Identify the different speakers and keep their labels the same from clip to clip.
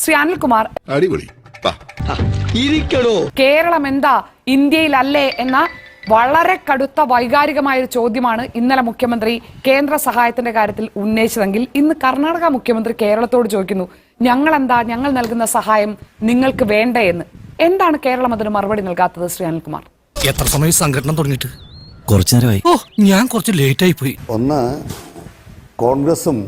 Speaker 1: ശ്രീ അനിൽകുമാർ,
Speaker 2: അടിപൊളി
Speaker 1: കേരളം എന്താ ഇന്ത്യയിലല്ലേ എന്ന വളരെ കടുത്ത വൈകാരികമായ ഒരു ചോദ്യമാണ് ഇന്നലെ മുഖ്യമന്ത്രി കേന്ദ്ര സഹായത്തിന്റെ കാര്യത്തിൽ ഉന്നയിച്ചതെങ്കിൽ ഇന്ന് കർണാടക മുഖ്യമന്ത്രി കേരളത്തോട് ചോദിക്കുന്നു, ഞങ്ങൾ നൽകുന്ന സഹായം നിങ്ങൾക്ക് വേണ്ടേ എന്ന്. എന്താണ് കേരളം അതിന് മറുപടി നൽകാത്തത്? ശ്രീ അനിൽകുമാർ,
Speaker 3: എത്ര സമയം സംഘടന തുടങ്ങിയിട്ട്? കുറച്ചു നേരമായി. ഞാൻ കുറച്ച് ലേറ്റ് ആയി പോയി.
Speaker 4: ഒന്ന്, കോൺഗ്രസും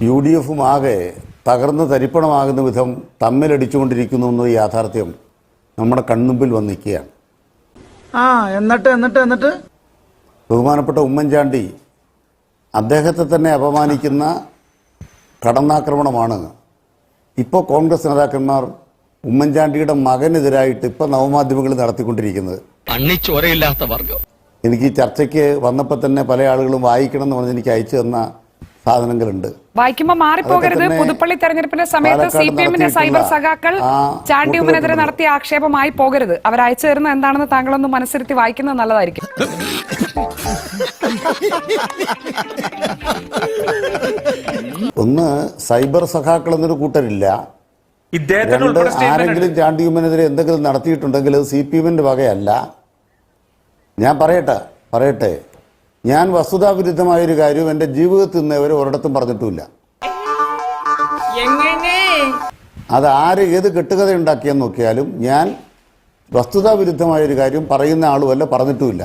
Speaker 4: UDF-ഉം ആകെ തകർന്ന് തരിപ്പണമാകുന്ന വിധം തമ്മിലടിച്ചുകൊണ്ടിരിക്കുന്നു എന്ന യാഥാർത്ഥ്യം നമ്മുടെ കൺമുമ്പിൽ വന്നിരിക്കുകയാണ്.
Speaker 5: എന്നിട്ട്
Speaker 4: ബഹുമാനപ്പെട്ട ഉമ്മൻചാണ്ടി അദ്ദേഹത്തെ തന്നെ അപമാനിക്കുന്ന കടന്നാക്രമണമാണ് ഇപ്പോൾ കോൺഗ്രസ് നേതാക്കന്മാർ ഉമ്മൻചാണ്ടിയുടെ മകനെതിരായിട്ട് ഇപ്പോൾ നവമാധ്യമങ്ങളിൽ നടത്തിക്കൊണ്ടിരിക്കുന്നത്. എനിക്ക് ഈ ചർച്ചയ്ക്ക് വന്നപ്പോൾ തന്നെ പല ആളുകളും വായിക്കണം എന്ന് പറഞ്ഞ് എനിക്ക് അയച്ചു തന്ന സാധനങ്ങളുണ്ട്.
Speaker 1: വായിക്കുമ്പോ മാറിപ്പോകരുത്. പുതുപ്പള്ളി തെരഞ്ഞെടുപ്പിന്റെ സമയത്ത് CPM-ന്റെ സൈബർ സഖാക്കൾ ചാണ്ടി ഉമ്മനെതിരെ നടത്തിയ ആക്ഷേപമായി പോകരുത്. അവർ അയച്ചു തരുന്ന എന്താണെന്ന് താങ്കളൊന്ന് മനസ്സിരുത്തി വായിക്കുന്നത് നല്ലതായിരിക്കും.
Speaker 4: ഒന്ന്, സൈബർ സഖാക്കൾ എന്നൊരു കൂട്ടരില്ല. ആരെങ്കിലും ചാണ്ടി ഉമ്മനെതിരെ എന്തെങ്കിലും നടത്തിയിട്ടുണ്ടെങ്കിൽ അത് CPM-ന്റെ വകയല്ല. ഞാൻ പറയട്ടെ, ഞാൻ വസ്തുതാവിരുദ്ധമായൊരു കാര്യം എൻ്റെ ജീവിതത്തിൽ നിന്ന് അവർ ഒരിടത്തും പറഞ്ഞിട്ടുമില്ല. അത് ആര് ഏത് കെട്ടുകഥ ഉണ്ടാക്കിയെന്ന് നോക്കിയാലും ഞാൻ വസ്തുതാവിരുദ്ധമായൊരു കാര്യം പറയുന്ന ആളുമല്ല, പറഞ്ഞിട്ടുമില്ല.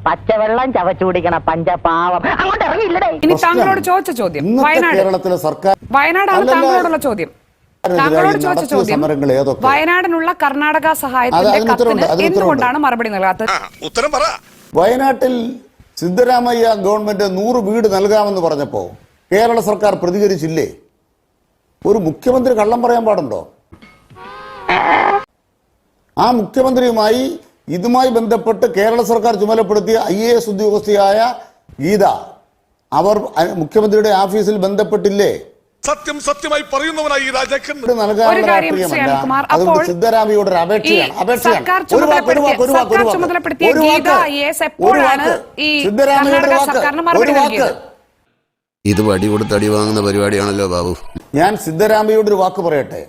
Speaker 6: പച്ചവെള്ളം ചവച്ചു കുടിക്കണ പഞ്ചപാവം.
Speaker 1: ഇനി താങ്കളോട് ചോദിച്ച ചോദ്യം,
Speaker 4: കേരളത്തിലെ സർക്കാർ
Speaker 1: വയനാടാണ് താങ്കളോടുള്ള ചോദ്യം. താങ്കളോട് ചോദിച്ച ചോദ്യം, വയനാടിനുള്ള കർണാടക സഹായത്തിന്റെ കത്തിന് എന്തുകൊണ്ടാണ് മറുപടി നൽകാത്തത്?
Speaker 2: ഉത്തരം പറ.
Speaker 4: വയനാട്ടിൽ സിദ്ധരാമയ്യ ഗവൺമെന്റ് 100 വീട് നൽകാമെന്ന് പറഞ്ഞപ്പോ കേരള സർക്കാർ പ്രതികരിച്ചില്ലേ? ഒരു മുഖ്യമന്ത്രി കള്ളം പറയാൻ പാടുണ്ടോ? ആ മുഖ്യമന്ത്രിയുമായി ഇതുമായി ബന്ധപ്പെട്ട് കേരള സർക്കാർ ചുമതലപ്പെടുത്തിയ IAS ഉദ്യോഗസ്ഥയായ ഗീത അവർ മുഖ്യമന്ത്രിയുടെ ഓഫീസിൽ ബന്ധപ്പെട്ടില്ലേ?
Speaker 2: സത്യമായി പറയുന്നവനായി
Speaker 4: സിദ്ധരാമയ്യോട്
Speaker 7: ഇത് വടി കൊടുത്ത് അടി വാങ്ങുന്ന പരിപാടിയാണല്ലോ ബാബു.
Speaker 4: ഞാൻ സിദ്ധരാമയ്യോടൊരു വാക്ക് പറയട്ടെ.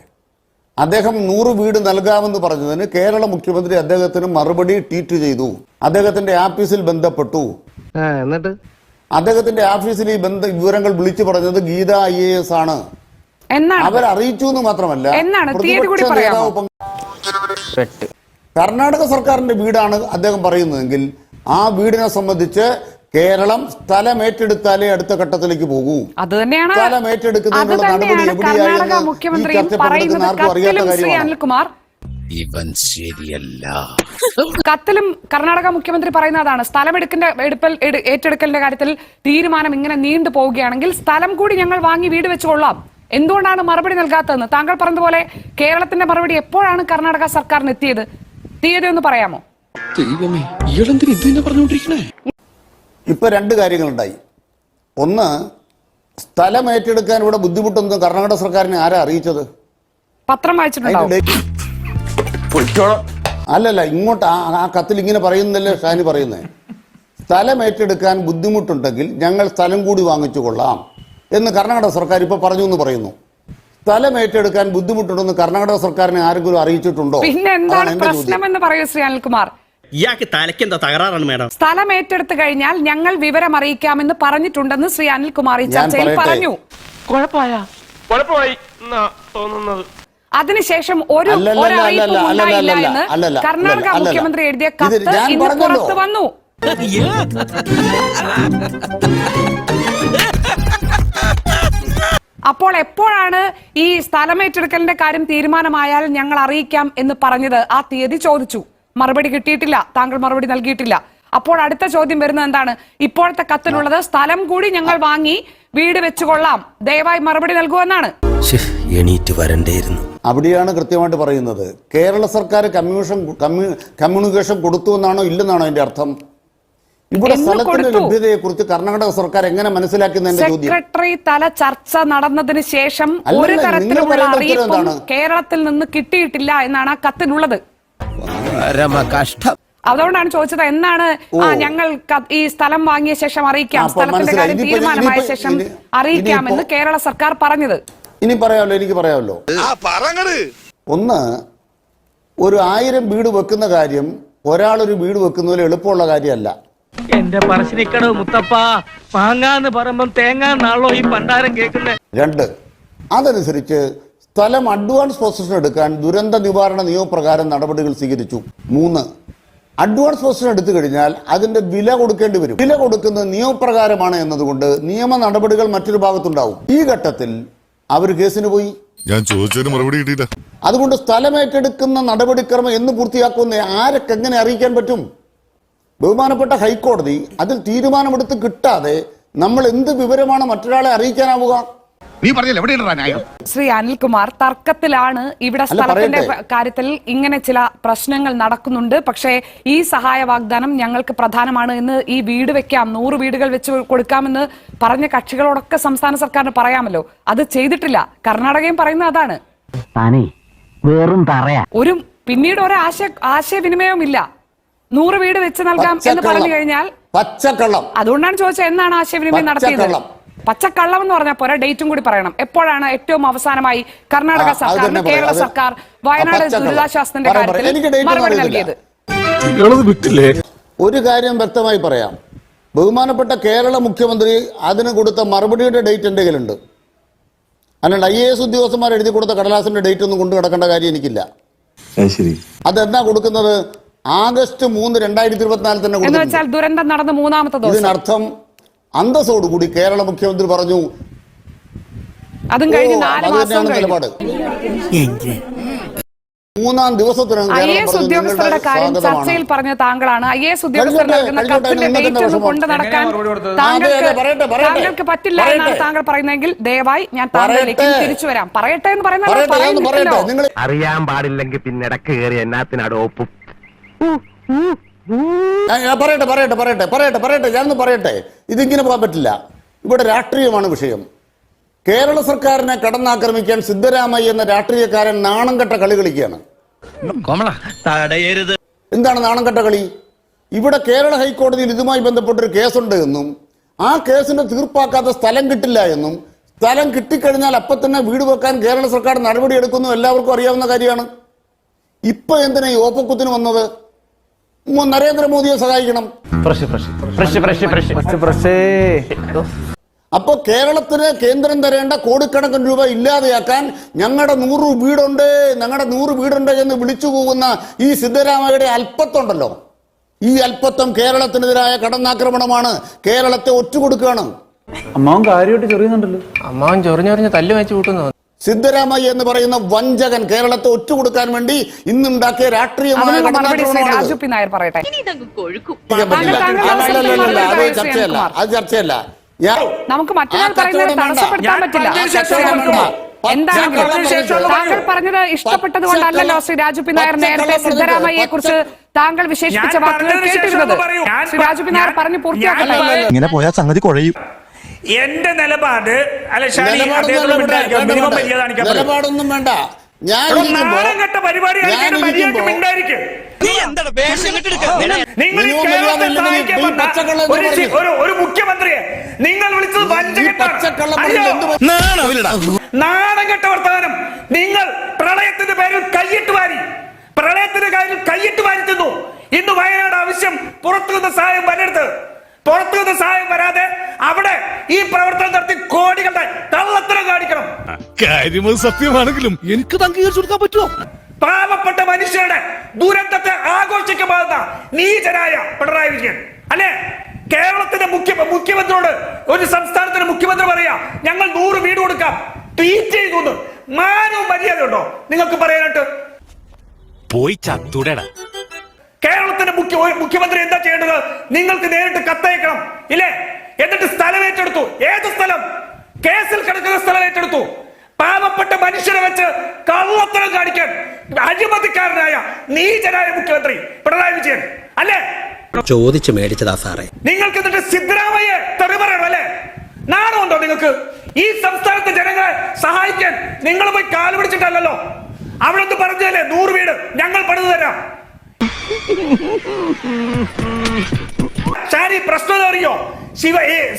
Speaker 4: അദ്ദേഹം 100 വീട് നൽകാമെന്ന് പറഞ്ഞതിന് കേരള മുഖ്യമന്ത്രി അദ്ദേഹത്തിന് മറുപടി ട്വീറ്റ് ചെയ്തു. അദ്ദേഹത്തിന്റെ ഓഫീസിൽ ബന്ധപ്പെട്ടു.
Speaker 6: എന്നിട്ട്
Speaker 4: അദ്ദേഹത്തിന്റെ ഓഫീസിൽ ഈ വിവരങ്ങൾ വിളിച്ചു പറഞ്ഞത് ഗീത IAS ആണ്. അവർ അറിയിച്ചു എന്ന് മാത്രമല്ല, കർണാടക സർക്കാരിന്റെ വീടാണ് അദ്ദേഹം പറയുന്നതെങ്കിൽ ആ വീടിനെ സംബന്ധിച്ച് കേരളം സ്ഥലം ഏറ്റെടുത്താലേ അടുത്ത ഘട്ടത്തിലേക്ക് പോകൂ. സ്ഥലം ഏറ്റെടുക്കുന്നതിനുള്ള നടപടി എവിടെയാണെന്ന് ആർക്കും അറിയാത്ത കാര്യമാണ്.
Speaker 3: ഇവൻ ശരിയല്ല.
Speaker 1: കത്തിലും കർണാടക മുഖ്യമന്ത്രി പറയുന്നതാണ്, സ്ഥലം ഏറ്റെടുക്കലിന്റെ കാര്യത്തിൽ തീരുമാനം ഇങ്ങനെ നീണ്ടു പോവുകയാണെങ്കിൽ സ്ഥലം കൂടി ഞങ്ങൾ വാങ്ങി വീട് വെച്ചുകൊള്ളാം. എന്തുകൊണ്ടാണ് മറുപടി നൽകാത്തതെന്ന് താങ്കൾ പറഞ്ഞതുപോലെ കേരളത്തിന്റെ മറുപടി എപ്പോഴാണ് കർണാടക സർക്കാരിന് എത്തിയത്? തീയതി ഒന്ന് പറയാമോ?
Speaker 4: ഇപ്പൊ 2 കാര്യങ്ങളുണ്ടായി. ഒന്ന്, സ്ഥലം ഏറ്റെടുക്കാൻ ഇവിടെ ബുദ്ധിമുട്ടൊന്നും കർണാടക സർക്കാരിനെ ആരാ അറിയിച്ചത്?
Speaker 1: പത്രം വായിച്ചിട്ടുണ്ടാവും.
Speaker 4: അല്ലല്ല, ഇങ്ങോട്ട് ആ കത്തിൽ ഇങ്ങനെ പറയുന്നല്ലേ ഷാനി പറയുന്നത്. സ്ഥലം ഏറ്റെടുക്കാൻ ബുദ്ധിമുട്ടുണ്ടെങ്കിൽ ഞങ്ങൾ സ്ഥലം കൂടി വാങ്ങിച്ചു കൊള്ളാം എന്ന് കർണാടക സർക്കാർ ഇപ്പൊ പറഞ്ഞു എന്ന് പറയുന്നു. സ്ഥലം ഏറ്റെടുക്കാൻ ബുദ്ധിമുട്ടുണ്ടെന്ന് കർണാടക സർക്കാരിനെ ആരെങ്കിലും അറിയിച്ചിട്ടുണ്ടോ?
Speaker 1: പിന്നെ എന്താണ് പ്രശ്നമെന്ന് പറയൂ ശ്രീ അനിൽകുമാർ.
Speaker 8: ഇയാൾക്ക് തലയ്ക്കെന്താ തകരാറാണ് മേഡം?
Speaker 1: സ്ഥലം ഏറ്റെടുത്തു കഴിഞ്ഞാൽ ഞങ്ങൾ വിവരം അറിയിക്കാമെന്ന് പറഞ്ഞിട്ടുണ്ടെന്ന് ശ്രീ അനിൽകുമാർ ഈ ചർച്ചയിൽ പറഞ്ഞു.
Speaker 8: കുഴപ്പമായി തോന്നുന്നത്.
Speaker 1: അതിനുശേഷം ഒരു അറിയിപ്പും ഉണ്ടായില്ല എന്ന് കർണാടക മുഖ്യമന്ത്രി എഴുതിയ കത്ത് ഇന്ന് പുറത്തു വന്നു. അപ്പോൾ എപ്പോഴാണ് ഈ സ്ഥലം ഏറ്റെടുക്കലിന്റെ കാര്യം തീരുമാനമായാൽ ഞങ്ങൾ അറിയിക്കാം എന്ന് പറഞ്ഞത്? ആ തീയതി ചോദിച്ചു, മറുപടി കിട്ടിയിട്ടില്ല, താങ്കൾ മറുപടി നൽകിയിട്ടില്ല. അപ്പോൾ അടുത്ത ചോദ്യം വരുന്നത് എന്താണ്? ഇപ്പോഴത്തെ കത്തിലുള്ളത് സ്ഥലം കൂടി ഞങ്ങൾ വാങ്ങി വീട് വെച്ചുകൊള്ളാം, ദയവായി മറുപടി നൽകൂ എന്നാണ്.
Speaker 7: എണീറ്റ് വരണ്ടേയിരുന്നു.
Speaker 4: അവിടെയാണ് കൃത്യമായിട്ട് പറയുന്നത്. കേരള സർക്കാർ കമ്മ്യൂണിക്കേഷൻ കൊടുത്തു എന്നാണോ ഇല്ലെന്നാണോ അതിന്റെ അർത്ഥം? ഇവിടെ സ്ഥലത്തിന്റെ ലഭ്യതയെ കുറിച്ച് കർണാടക സർക്കാർ എങ്ങനെ മനസ്സിലാക്കുന്നതിന്റെ ചോദ്യം.
Speaker 1: സെക്രട്ടറി തല ചർച്ച നടന്നതിന് ശേഷം ഒരു തരത്തിലുള്ള അറിയിപ്പും കേരളത്തിൽ നിന്ന് കിട്ടിയിട്ടില്ല എന്നാണ് ആ കത്തിലുള്ളത്. അതുകൊണ്ടാണ് ചോദിച്ചത് എന്നാണ് ഞങ്ങൾ ഈ സ്ഥലം വാങ്ങിയ ശേഷം അറിയിക്കാം, സ്ഥലത്തിന്റെ കാര്യം തീരുമാനമായ ശേഷം അറിയിക്കാമെന്ന് കേരള സർക്കാർ പറഞ്ഞത്.
Speaker 4: ഇനി പറയാമല്ലോ, എനിക്ക് പറയാമല്ലോ. ഒന്ന്, ഒരു 1000 വീട് വെക്കുന്ന കാര്യം ഒരാളൊരു വീട് വെക്കുന്നതിൽ എളുപ്പമുള്ള കാര്യമല്ല.
Speaker 8: എന്റെ പറശ്ശിനിക്കടവ് മുത്തപ്പ മാങ്ങാന്ന് പറയുമ്പം തേങ്ങാന്നാണല്ലോ ഈ പണ്ടാരം കേൾക്കുന്നത്.
Speaker 4: 2, അതനുസരിച്ച് സ്ഥലം അഡ്വാൻസ് പൊസിഷൻ എടുക്കാൻ ദുരന്ത നിവാരണ നിയമപ്രകാരം നടപടികൾ സ്വീകരിച്ചു. 3, അഡ്വാൻസ് പൊസിഷൻ എടുത്തു കഴിഞ്ഞാൽ അതിന്റെ വില കൊടുക്കേണ്ടി വരും. വില കൊടുക്കുന്നത് നിയമപ്രകാരമാണ് എന്നതുകൊണ്ട് നിയമ നടപടികൾ മറ്റൊരു ഭാഗത്തുണ്ടാവും. ഈ ഘട്ടത്തിൽ അവർ കേസിന് പോയി.
Speaker 2: ഞാൻ ചോദിച്ചതിന് മറുപടി കിട്ടിയില്ല.
Speaker 4: അതുകൊണ്ട് സ്ഥലം ഏറ്റെടുക്കുന്ന നടപടിക്രമം എന്ന് പൂർത്തിയാക്കുന്ന ആരൊക്കെ എങ്ങനെ അറിയിക്കാൻ പറ്റും? ബഹുമാനപ്പെട്ട ഹൈക്കോടതി അതിൽ തീരുമാനമെടുത്ത് കിട്ടാതെ നമ്മൾ എന്ത് വിവരമാണ് മറ്റൊരാളെ അറിയിക്കാനാവുക?
Speaker 5: നീ പറഞ്ഞില്ല എവിടെയാണ് ന്യായം?
Speaker 1: ശ്രീ അനിൽകുമാർ, തർക്കത്തിലാണ് ഇവിടെ സ്ഥലത്തിന്റെ കാര്യത്തിൽ ഇങ്ങനെ ചില പ്രശ്നങ്ങൾ നടക്കുന്നുണ്ട്. പക്ഷേ ഈ സഹായ വാഗ്ദാനം ഞങ്ങൾക്ക് പ്രധാനമാണ് എന്ന്, ഈ വീട് വെക്കാം, 100 വീടുകൾ വെച്ച് കൊടുക്കാമെന്ന് പറഞ്ഞ കക്ഷികളോടൊക്കെ സംസ്ഥാന സർക്കാരിന് പറയാമല്ലോ. അത് ചെയ്തിട്ടില്ല. കർണാടകയും പറയുന്നത് അതാണ്.
Speaker 6: വെറും പറയാ.
Speaker 1: പിന്നീട് ഒരു ആശയവിനിമയവും ഇല്ല. 100 വീട് വെച്ച് നൽകാം എന്ന് പറഞ്ഞു കഴിഞ്ഞാൽ
Speaker 4: പച്ചക്കള്ളം.
Speaker 1: അതുകൊണ്ടാണ് ചോദിച്ചത് എന്നാണ് ആശയവിനിമയം നടത്തിയത്. പച്ചക്കള്ളം എന്ന് പറഞ്ഞാൽ പോരാ, ഡേറ്റും കൂടി പറയണം. എപ്പോഴാണ് ഏറ്റവും അവസാനമായി കർണാടക സർക്കാർ, കേരള സർക്കാർ വയനാട് ദുരിതാശ്വാസത്തിന്റെ കാര്യത്തിൽ മറുപടി നൽകിയത്?
Speaker 4: ഒരു കാര്യം വ്യക്തമായി പറയാം. ബഹുമാനപ്പെട്ട കേരള മുഖ്യമന്ത്രി അതിന് കൊടുത്ത മറുപടിയുടെ ഡേറ്റ് എൻ്റെ കയ്യിലുണ്ട്. അല്ലാണ്ട് IAS ഉദ്യോഗസ്ഥന്മാർ എഴുതി കൊടുത്ത കടലാസിന്റെ ഡേറ്റ് ഒന്നും കൊണ്ടു കിടക്കേണ്ട കാര്യം എനിക്കില്ല. അതെന്നാ കൊടുക്കുന്നത്? ആഗസ്റ്റ് 3, 2024 തന്നെ കൊടുത്തു.
Speaker 1: ദുരന്തം നടന്ന 3ാമത്തെ ദിവസം.
Speaker 4: ഇതിനർത്ഥം അന്തസ്സോടുകൂടി കേരള മുഖ്യമന്ത്രി പറഞ്ഞു
Speaker 1: അതും കഴിഞ്ഞ് 4 മാസം
Speaker 4: നിലപാട്. 3-ാം ദിവസത്തിനകം
Speaker 1: IAS ഉദ്യോഗസ്ഥരുടെ കാര്യം ചർച്ചയിൽ പറഞ്ഞ താങ്കളാണ്. IAS ഉദ്യോഗസ്ഥർ നൽകുന്ന കത്തിന്റെ ഡേറ്റ് ഒന്നും കൊണ്ട് നടക്കാൻ താങ്കൾക്ക് പറ്റില്ല എന്നാണ് താങ്കൾ പറയുന്നതെങ്കിൽ ദയവായി ഞാൻ താങ്കളിലേക്ക് തിരിച്ചു വരാം. പറയട്ടെ എന്ന് പറയുന്നത്
Speaker 6: അറിയാൻ പാടില്ലെങ്കിൽ പിന്നെ ഇടക്ക് കയറി എന്നാത്തിനാട് ഒപ്പും.
Speaker 4: പറയട്ടെ ഞാനൊന്ന് പറയട്ടെ. ഇതിങ്ങനെ പോകാൻ പറ്റില്ല. ഇവിടെ രാഷ്ട്രീയമാണ് വിഷയം. കേരള സർക്കാരിനെ കടന്നാക്രമിക്കാൻ സിദ്ധരാമയ്യ എന്ന രാഷ്ട്രീയക്കാരൻ നാണം കെട്ട കളി കളിക്കുകയാണ്. എന്താണ് നാണം കെട്ട കളി? ഇവിടെ കേരള ഹൈക്കോടതിയിൽ ഇതുമായി ബന്ധപ്പെട്ടൊരു കേസുണ്ട് എന്നും ആ കേസിന്റെ തീർപ്പാക്കാത്ത സ്ഥലം കിട്ടില്ല എന്നും, സ്ഥലം കിട്ടിക്കഴിഞ്ഞാൽ അപ്പം തന്നെ വീട് വെക്കാൻ കേരള സർക്കാർ നടപടിയെടുക്കുന്നു എല്ലാവർക്കും അറിയാവുന്ന കാര്യമാണ്. ഇപ്പൊ എന്തിനാ ഈ ഓപ്പക്കുത്തിന് വന്നത്? നരേന്ദ്രമോദിയെ സഹായിക്കണം. അപ്പൊ കേരളത്തിന് കേന്ദ്രം തരേണ്ട കോടിക്കണക്കിന് രൂപ ഇല്ലാതെയാക്കാൻ ഞങ്ങളുടെ 100 വീടുണ്ട് എന്ന് വിളിച്ചു പോകുന്ന ഈ സിദ്ധരാമയ്യയുടെ അല്പത്തുണ്ടല്ലോ, ഈ അല്പത്വം കേരളത്തിനെതിരായ കടന്നാക്രമണമാണ്. കേരളത്തെ ഒറ്റുകൊടുക്കുകയാണ്.
Speaker 9: അമ്മാവൻ കാര്യമായിട്ട് ചൊറിയുന്നുണ്ടല്ലോ.
Speaker 8: അമ്മാവൻ ചൊറിഞ്ഞൊറിഞ്ഞ് തല്ലു വെച്ച് കൂട്ടുന്നു.
Speaker 4: സിദ്ധരാമയ്യ എന്ന് പറയുന്ന വഞ്ചകൻ കേരളത്തെ ഒറ്റുകൊടുക്കാൻ വേണ്ടി ഇന്നുണ്ടാക്കിയ രാഷ്ട്രീയമായ അത് ചർച്ചയല്ല.
Speaker 1: നമുക്ക് മറ്റൊരാൾ പറയുന്നത് തടസ്സപ്പെടുത്താൻ പറ്റില്ല. താങ്കൾ പറഞ്ഞത് ഇഷ്ടപ്പെട്ടത് കൊണ്ടല്ലോ ശ്രീ രാജു പി നായർ നേരത്തെ സിദ്ധരാമയ്യയെ കുറിച്ച് താങ്കൾ വിശേഷിപ്പിച്ച വാക്കുകൾ കേട്ടിരുന്നത്. ശ്രീ രാജു പി നായർ പറഞ്ഞു പൂർത്തിയാക്കട്ടെ.
Speaker 3: ഇങ്ങനെ പോയാൽ സംഗതി കുഴയും.
Speaker 8: എന്റെ നിലപാട്
Speaker 4: നിലപാടൊന്നും വേണ്ട.
Speaker 8: ഒരു മുഖ്യമന്ത്രിയെ നിങ്ങൾ വിളിച്ചത് നാണംകെട്ട വർത്തമാനം. നിങ്ങൾ പ്രളയത്തിന്റെ പേരിൽ കൈയിട്ട് വാരി തിന്നു. ഇന്ന് വയനാട് ആവശ്യം പുറത്തുനിന്ന് സഹായം വരാതെ അവിടെ ഈ പ്രവർത്തനം നടത്തി കോടികളുടെ കള്ളത്തരം കാണിക്കണം.
Speaker 3: കാര്യം സത്യമാണെങ്കിലും എനിക്ക് അംഗീകരിച്ചു കൊടുക്കാൻ പറ്റുമോ?
Speaker 8: പാവപ്പെട്ട മനുഷ്യരുടെ ദുരന്തത്തെ ആഘോഷിക്കപ്പെടുന്ന നീചനായ പിണറായി വിജയൻ അല്ലെ? കേരളത്തിന്റെ മുഖ്യമന്ത്രിയോട് ഒരു സംസ്ഥാനത്തിന്റെ മുഖ്യമന്ത്രി പറയാ ഞങ്ങൾ 100 വീട് കൊടുക്കാം, ട്വീറ്റ് ചെയ്തു. മാനവും മര്യാദ ഉണ്ടോ നിങ്ങൾക്ക് പറയാനായിട്ട്?
Speaker 3: പോയി ചത്തുടട.
Speaker 8: കേരളത്തിന്റെ മുഖ്യമന്ത്രി എന്താ ചെയ്യേണ്ടത്? നിങ്ങൾക്ക് നേരിട്ട് കത്തയക്കണം ഇല്ലേ? എന്നിട്ട് സ്ഥലം ഏറ്റെടുത്തു. ഏത് സ്ഥലം? കേസിൽ കിടക്കുന്ന സ്ഥലം ഏറ്റെടുത്തു. പാവപ്പെട്ട മനുഷ്യരെ വെച്ച് കള്ളത്തരം കാണിക്കാൻ അഴിമതിക്കാരനായ നീചനായ മുഖ്യമന്ത്രി പിണറായി വിജയൻ അല്ലേ?
Speaker 7: ചോദിച്ചു മേടിച്ചതാ സാറേ.
Speaker 8: നിങ്ങൾക്ക് എന്നിട്ട് സിദ്ധരാമയ്യെ തെറി പറയണം അല്ലേ? നാണമുണ്ടോ നിങ്ങൾക്ക്? ഈ സംസ്ഥാനത്തെ ജനങ്ങളെ സഹായിക്കാൻ നിങ്ങൾ പോയി കാല് പിടിച്ചിട്ടല്ലോ. അവിടെ പറഞ്ഞല്ലേ 100 വീട് ഞങ്ങൾ പണിതു തരാം. ഷാനി പ്രശ്നം അറിയോ?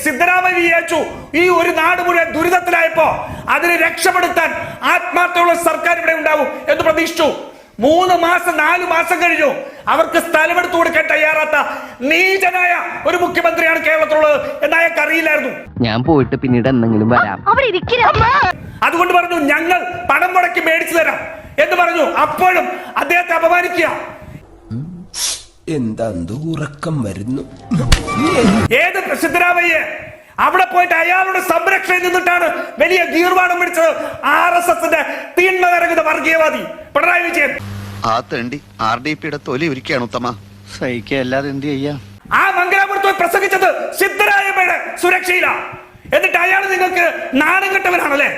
Speaker 8: സിദ്ധരാമയ്യ വിചാരിച്ചു ഈ ഒരു നാട് മുഴുവൻ ദുരിതത്തിലായപ്പോ അതിനെ രക്ഷപ്പെടുത്താൻ ആത്മാർത്ഥമുള്ള സർക്കാർ ഇവിടെ ഉണ്ടാവും എന്ന് പ്രതീക്ഷിച്ചു. 3 മാസം 4 മാസം കഴിഞ്ഞു. അവർക്ക് സ്ഥലമെടുത്തു കൊടുക്കാൻ തയ്യാറാത്ത നീചനായ ഒരു മുഖ്യമന്ത്രിയാണ് കേരളത്തിലുള്ളത് എന്ന് അയാൾക്ക് അറിയില്ലായിരുന്നു.
Speaker 6: ഞാൻ പോയിട്ട് പിന്നീട് എന്തെങ്കിലും വരാം.
Speaker 8: അതുകൊണ്ട് പറഞ്ഞു ഞങ്ങൾ പണം മുടക്കി മേടിച്ചു തരാം എന്ന് പറഞ്ഞു. അപ്പോഴും അദ്ദേഹത്തെ അപമാനിക്കുക.
Speaker 7: എന്താ ഉറക്കം വരുന്നു?
Speaker 8: ഏത് സിദ്ധരാമയ്യ അവിടെ പോയിട്ട് അയാളുടെ സംരക്ഷണയിൽ നിന്നിട്ടാണ് വലിയ ഗീർവാണം പിടിച്ചത് RSSന്റെ തീന്മ നിറങ്ങുന്ന വർഗീയവാദി പിണറായി വിജയൻ.
Speaker 5: ആ തണ്ടി RDPയുടെ തൊലി ഒരുക്കുകയാണ് ഉത്തമ.
Speaker 7: സഹിക്കല്ലാതെ എന്ത് ചെയ്യാ?
Speaker 8: ആ മംഗലാപുരത്ത് പോയി പ്രസംഗിച്ചത് സിദ്ധരാമയ്യയുടെ സുരക്ഷയില. എന്നിട്ട് അയാൾ നിങ്ങൾക്ക് നാണം കെട്ടവനാണല്ലേ?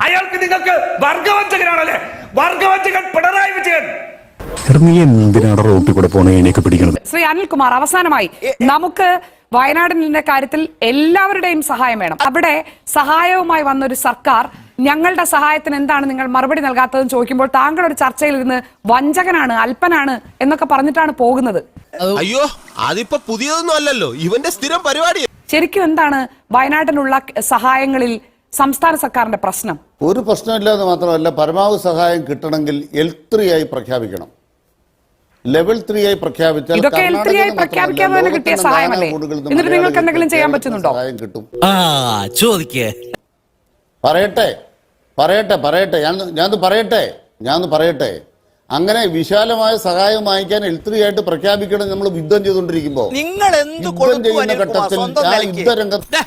Speaker 8: അയാൾക്ക് നിങ്ങൾക്ക് വർഗവഞ്ചകനാണല്ലേ? വർഗവഞ്ചകൻ പിണറായി വിജയൻ.
Speaker 9: നീ എന്തിനാണ് റോട്ടിൽ കൂടെ പോണേ എനിക്ക് പിടിക്കണത്?
Speaker 1: ശ്രീ അനിൽകുമാർ, അവസാനമായി നമുക്ക് വയനാടിന്റെ കാര്യത്തിൽ എല്ലാവരുടെയും സഹായം വേണം. അവിടെ സഹായവുമായി വന്നൊരു സർക്കാർ ഞങ്ങളുടെ സഹായത്തിന് എന്താണ് നിങ്ങൾ മറുപടി നൽകാത്തതെന്ന് ചോദിക്കുമ്പോൾ താങ്കൾ ഒരു ചർച്ചയിൽ ഇരുന്ന് വഞ്ചകനാണ്, അല്പനാണ് എന്നൊക്കെ പറഞ്ഞിട്ടാണ് പോകുന്നത്.
Speaker 10: അയ്യോ, അതിപ്പോ പുതിയതൊന്നും അല്ലല്ലോ, ഇവന്റെ സ്ഥിരം പരിപാടി.
Speaker 1: ശരിക്കും എന്താണ് വയനാട്ടിനുള്ള സഹായങ്ങളിൽ സംസ്ഥാന സർക്കാരിന്റെ പ്രശ്നം?
Speaker 4: ഒരു പ്രശ്നമില്ലാതെ മാത്രമല്ല, പരമാവധി സഹായം കിട്ടണമെങ്കിൽ L3 ആയി പ്രഖ്യാപിക്കണം. ലെവൽ 3 ആയി പ്രഖ്യാപിച്ചാൽ
Speaker 1: ഇതൊക്കെ L3 ആയി പ്രഖ്യാപിക്കാതെ തന്നെ കിട്ടിയ സഹായമല്ലേ? എന്നിട്ട് നിങ്ങൾക്ക് എന്തെങ്കിലും ചെയ്യാൻ പറ്റുന്നുണ്ടോ?
Speaker 4: സഹായം കിട്ടും.
Speaker 3: ചോദിക്കേ
Speaker 4: ഞാൻ പറയട്ടെ അങ്ങനെ വിശാലമായ സഹായം വാങ്ങിക്കാൻ L3 ആയിട്ട് പ്രഖ്യാപിക്കണം. നമ്മൾ യുദ്ധം ചെയ്തുകൊണ്ടിരിക്കുമ്പോ യുദ്ധം ചെയ്യുന്ന ഘട്ടത്തിൽ യുദ്ധരംഗത്ത്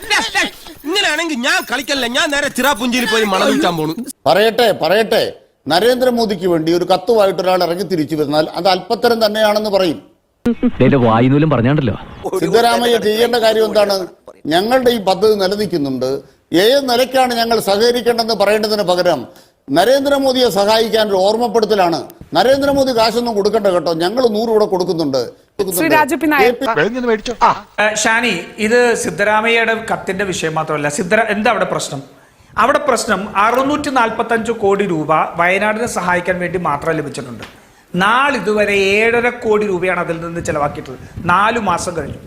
Speaker 10: ഇങ്ങനെയാണെങ്കിൽ ഞാൻ കളിക്കല്ല, ഞാൻ നേരെ ചിറാപുഞ്ചിയിൽ പോയി മണം വിൽക്കാൻ പോണു.
Speaker 4: പറയട്ടെ നരേന്ദ്രമോദിക്ക് വേണ്ടി ഒരു കത്തുമായിട്ട് ഒരാൾ ഇറങ്ങി തിരിച്ചു വന്നാൽ അത് അല്പത്തരം തന്നെയാണെന്ന് പറയും.
Speaker 6: വായുനൂലും പറഞ്ഞാണ്ടല്ലോ.
Speaker 4: സിദ്ധരാമയ്യ ചെയ്യേണ്ട കാര്യം എന്താണ്? ഞങ്ങളുടെ ഈ പദ്ധതി നിലനിൽക്കുന്നുണ്ട്, ഏത് നിലയ്ക്കാണ് ഞങ്ങൾ സഹകരിക്കേണ്ടതെന്ന് പറയേണ്ടതിന് പകരം നരേന്ദ്രമോദിയെ സഹായിക്കാൻ ഒരു ഓർമ്മപ്പെടുത്തലാണ്. നരേന്ദ്രമോദി കാശൊന്നും കൊടുക്കണ്ട കേട്ടോ, ഞങ്ങൾ 100 കൂടെ കൊടുക്കുന്നുണ്ട്.
Speaker 8: ഷാനി, ഇത് സിദ്ധരാമയ്യയുടെ കത്തിന്റെ വിഷയം മാത്രമല്ല. എന്താ അവിടെ പ്രശ്നം? അവിടെ പ്രശ്നം 645 കോടി രൂപ വയനാടിനെ സഹായിക്കാൻ വേണ്ടി മാത്രം ലഭിച്ചിട്ടുണ്ട്. നാളിതുവരെ 7.5 കോടി രൂപയാണ് അതിൽ നിന്ന് ചെലവാക്കിയിട്ടുള്ളത്. 4 മാസം കഴിഞ്ഞു.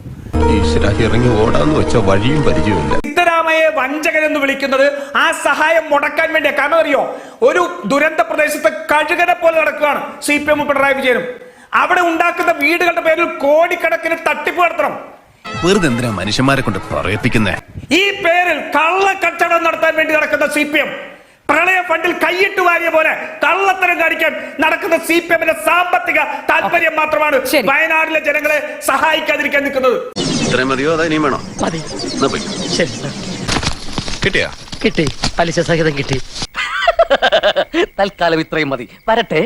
Speaker 10: ഇറങ്ങി ഓടാന്ന് വെച്ച വഴിയും പരിചയമില്ല.
Speaker 8: സിദ്ധരാമയ്യെ വഞ്ചകൻ എന്ന് വിളിക്കുന്നത് ആ സഹായം മുടക്കാൻ വേണ്ടിയാ. കാരണം അറിയോ, ഒരു ദുരന്ത പ്രദേശത്ത് കഴുകനെ പോലെ നടക്കുകയാണ് CPM പിണറായി വിജയനും. അവിടെ ഉണ്ടാക്കുന്ന വീടുകളുടെ പേരിൽ കോടിക്കണക്കിന് തട്ടിപ്പ് നടത്തണം.
Speaker 10: വെറുതെ എന്തിനാ മനുഷ്യന്മാരെ കൊണ്ട് പറയിപ്പിക്കുന്നേ?
Speaker 8: ഈ പേരിൽ കള്ളക്കച്ചവടം നടത്താൻ വേണ്ടി നടക്കുന്ന CPM, പ്രളയ ഫണ്ടിൽ കൈയിട്ട് വാരിയ പോലെ കള്ളത്തരം കാണിക്കാൻ നടക്കുന്ന CPMന്റെ സാമ്പത്തിക താല്പര്യം മാത്രമാണ് വയനാട്ടിലെ ജനങ്ങളെ സഹായിക്കാതിരിക്കാൻ നിൽക്കുന്നത്.
Speaker 5: ഇത്രയും മതിയോ അതോ ഇനിയും വേണോ?
Speaker 6: കിട്ടി, പലിശ സഹിതം കിട്ടി. തൽക്കാലം ഇത്രയും മതി. വരട്ടെ.